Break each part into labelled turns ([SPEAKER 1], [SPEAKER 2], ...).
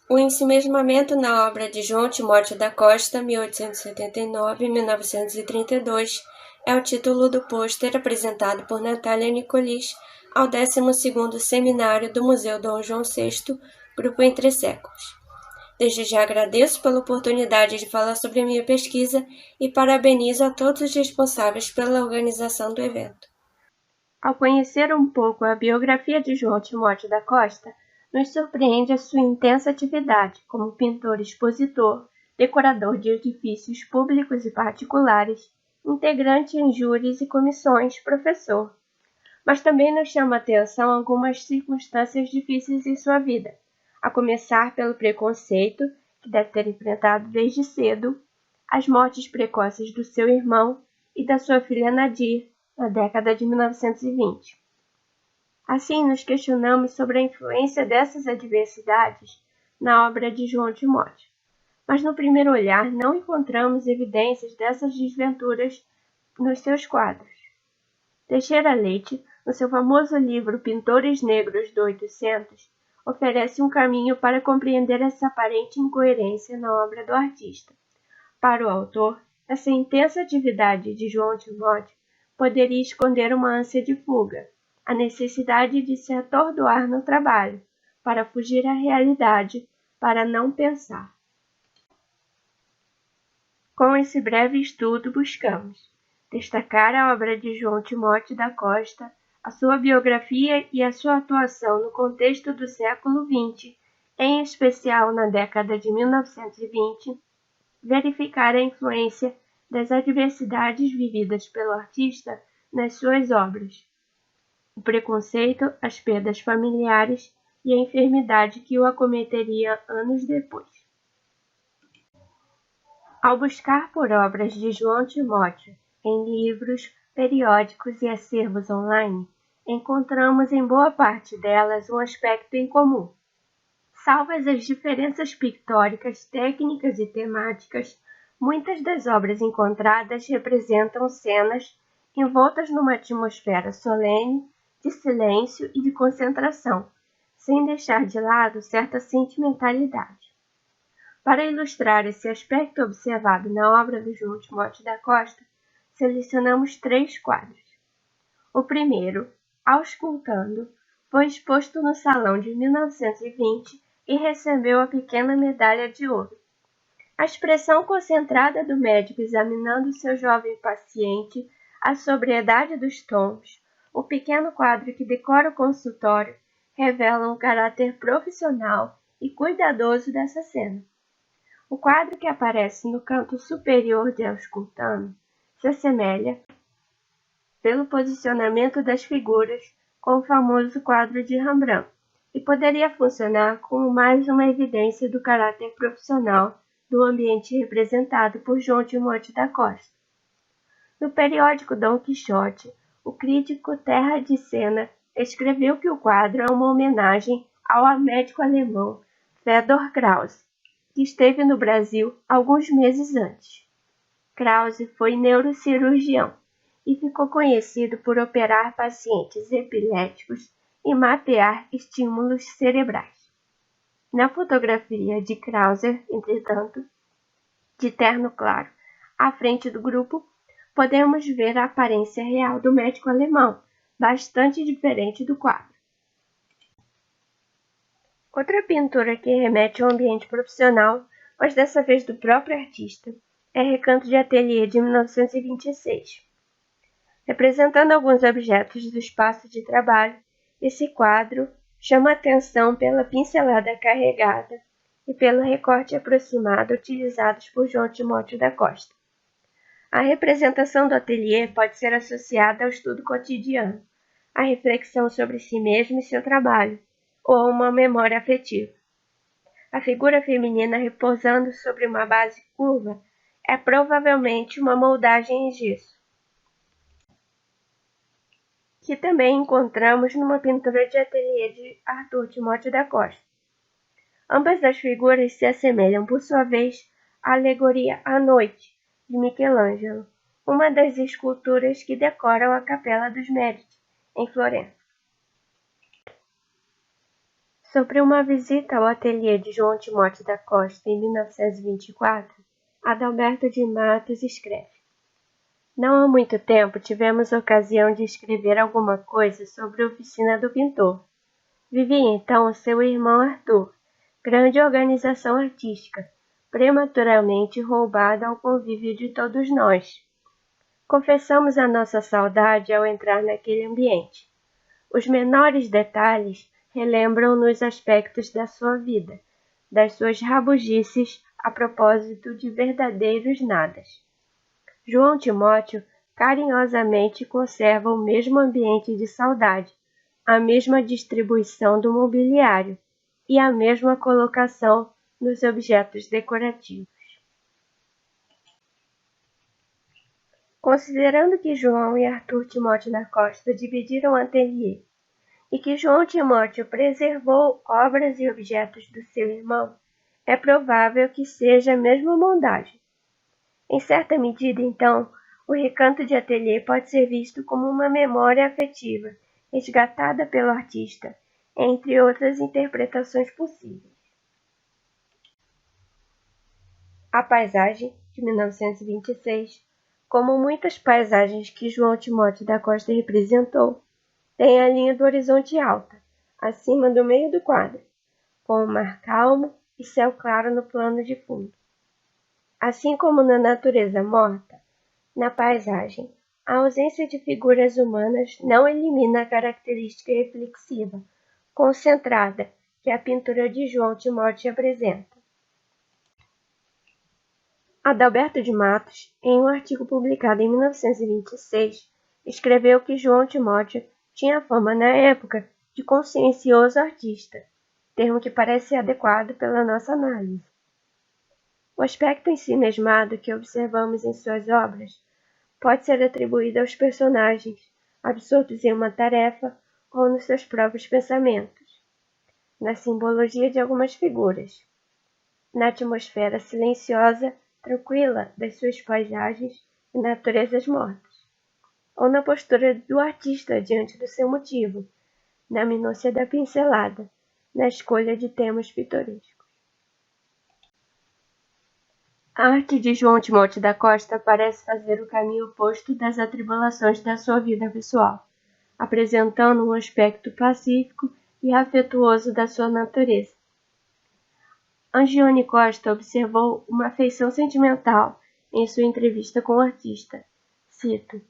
[SPEAKER 1] O ensimesmamento na obra de João Timóteo da Costa, 1879-1932, é o título do pôster apresentado por Natália Nicolis ao 12º Seminário do Museu Dom João VI, Grupo Entre Séculos. Desde já agradeço pela oportunidade de falar sobre a minha pesquisa e parabenizo a todos os responsáveis pela organização do evento. Ao conhecer um pouco a biografia de João Timóteo da Costa, nos surpreende a sua intensa atividade como pintor expositor, decorador de edifícios públicos e particulares, integrante em júris e comissões, professor. Mas também nos chama a atenção algumas circunstâncias difíceis em sua vida, a começar pelo preconceito, que deve ter enfrentado desde cedo, as mortes precoces do seu irmão e da sua filha Nadir, na década de 1920. Assim, nos questionamos sobre a influência dessas adversidades na obra de João Timóteo. Mas no primeiro olhar não encontramos evidências dessas desventuras nos seus quadros. Teixeira Leite, no seu famoso livro Pintores Negros do 800, oferece um caminho para compreender essa aparente incoerência na obra do artista. Para o autor, essa intensa atividade de João Timóteo poderia esconder uma ânsia de fuga, a necessidade de se atordoar no trabalho, para fugir à realidade, para não pensar. Com esse breve estudo, buscamos destacar a obra de João Timóteo da Costa, a sua biografia e a sua atuação no contexto do século XX, em especial na década de 1920, verificar a influência das adversidades vividas pelo artista nas suas obras, o preconceito, as perdas familiares e a enfermidade que o acometeria anos depois. Ao buscar por obras de João Timóteo em livros, periódicos e acervos online, encontramos em boa parte delas um aspecto em comum. Salvas as diferenças pictóricas, técnicas e temáticas, muitas das obras encontradas representam cenas envoltas numa atmosfera solene, de silêncio e de concentração, sem deixar de lado certa sentimentalidade. Para ilustrar esse aspecto observado na obra de João Timóteo da Costa, selecionamos 3 quadros. O primeiro, Auscultando, foi exposto no Salão de 1920 e recebeu a pequena medalha de ouro. A expressão concentrada do médico examinando seu jovem paciente, a sobriedade dos tons, o pequeno quadro que decora o consultório, revelam o caráter profissional e cuidadoso dessa cena. O quadro que aparece no canto superior de Auscultando se assemelha, pelo posicionamento das figuras, com o famoso quadro de Rembrandt, e poderia funcionar como mais uma evidência do caráter profissional do ambiente representado por João Timóteo da Costa. No periódico Dom Quixote, o crítico Terra de Sena escreveu que o quadro é uma homenagem ao médico alemão Fedor Krause, que esteve no Brasil alguns meses antes. Krause foi neurocirurgião e ficou conhecido por operar pacientes epiléticos e mapear estímulos cerebrais. Na fotografia de Krause, entretanto, de terno claro, à frente do grupo, podemos ver a aparência real do médico alemão, bastante diferente do quadro. Outra pintura que remete ao ambiente profissional, mas dessa vez do próprio artista, é Recanto de Ateliê de 1926. Representando alguns objetos do espaço de trabalho, esse quadro chama atenção pela pincelada carregada e pelo recorte aproximado utilizados por João Timóteo da Costa. A representação do ateliê pode ser associada ao estudo cotidiano, à reflexão sobre si mesmo e seu trabalho, ou a uma memória afetiva. A figura feminina repousando sobre uma base curva é provavelmente uma moldagem em gesso, que também encontramos numa pintura de ateliê de Arthur Timóteo da Costa. Ambas as figuras se assemelham, por sua vez, à alegoria A Noite, de Michelangelo, uma das esculturas que decoram a Capela dos Méritos, em Florença. Sobre uma visita ao ateliê de João Timóteo da Costa em 1924, Adalberto de Matos escreve: Não há muito tempo tivemos ocasião de escrever alguma coisa sobre a oficina do pintor. Vivia então seu irmão Arthur, grande organização artística, prematuramente roubada ao convívio de todos nós. Confessamos a nossa saudade ao entrar naquele ambiente. Os menores detalhes relembram-nos aspectos da sua vida, das suas rabugices a propósito de verdadeiros nadas. João Timóteo carinhosamente conserva o mesmo ambiente de saudade, a mesma distribuição do mobiliário e a mesma colocação nos objetos decorativos. Considerando que João e Arthur Timóteo da Costa dividiram o ateliê e que João Timóteo preservou obras e objetos do seu irmão, é provável que seja a mesma bondade. Em certa medida, então, o recanto de ateliê pode ser visto como uma memória afetiva, resgatada pelo artista, entre outras interpretações possíveis. A paisagem, de 1926, como muitas paisagens que João Timóteo da Costa representou, tem a linha do horizonte alta, acima do meio do quadro, com o mar calmo e céu claro no plano de fundo. Assim como na natureza morta, na paisagem, a ausência de figuras humanas não elimina a característica reflexiva, concentrada, que a pintura de João Timóteo apresenta. Adalberto de Matos, em um artigo publicado em 1926, escreveu que João Timóteo tinha fama na época de consciencioso artista, termo que parece adequado pela nossa análise. O aspecto ensimesmado que observamos em suas obras pode ser atribuído aos personagens, absortos em uma tarefa ou nos seus próprios pensamentos, na simbologia de algumas figuras, na atmosfera silenciosa, tranquila das suas paisagens e naturezas mortas, ou na postura do artista diante do seu motivo, na minúcia da pincelada, na escolha de temas pitorescos. A arte de João Timóteo da Costa parece fazer o caminho oposto das atribulações da sua vida pessoal, apresentando um aspecto pacífico e afetuoso da sua natureza. Angione Costa observou uma afeição sentimental em sua entrevista com o artista. Cito: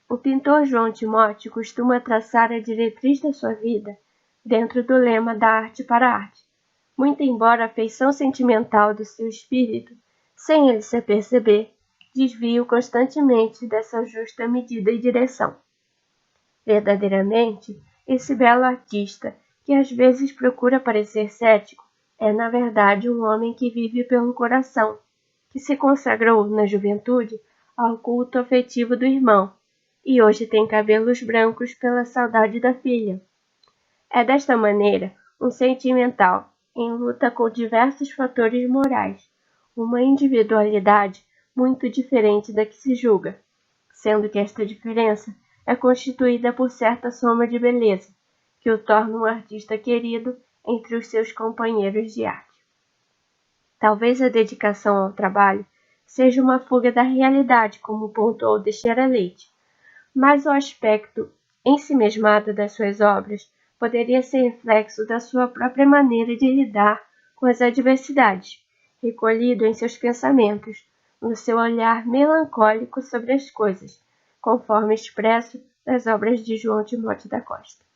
[SPEAKER 1] O pintor João Timóteo costuma traçar a diretriz da sua vida dentro do lema da arte para a arte, muito embora a afeição sentimental do seu espírito, sem ele se aperceber, desvie-o constantemente dessa justa medida e direção. Verdadeiramente, esse belo artista, que às vezes procura parecer cético, é na verdade um homem que vive pelo coração, que se consagrou na juventude ao culto afetivo do irmão, e hoje tem cabelos brancos pela saudade da filha. É desta maneira um sentimental, em luta com diversos fatores morais, uma individualidade muito diferente da que se julga, sendo que esta diferença é constituída por certa soma de beleza, que o torna um artista querido entre os seus companheiros de arte. Talvez a dedicação ao trabalho seja uma fuga da realidade, como pontuou Teixeira Leite, mas o aspecto ensimesmado das suas obras poderia ser reflexo da sua própria maneira de lidar com as adversidades, recolhido em seus pensamentos, no seu olhar melancólico sobre as coisas, conforme expresso nas obras de João Timóteo da Costa.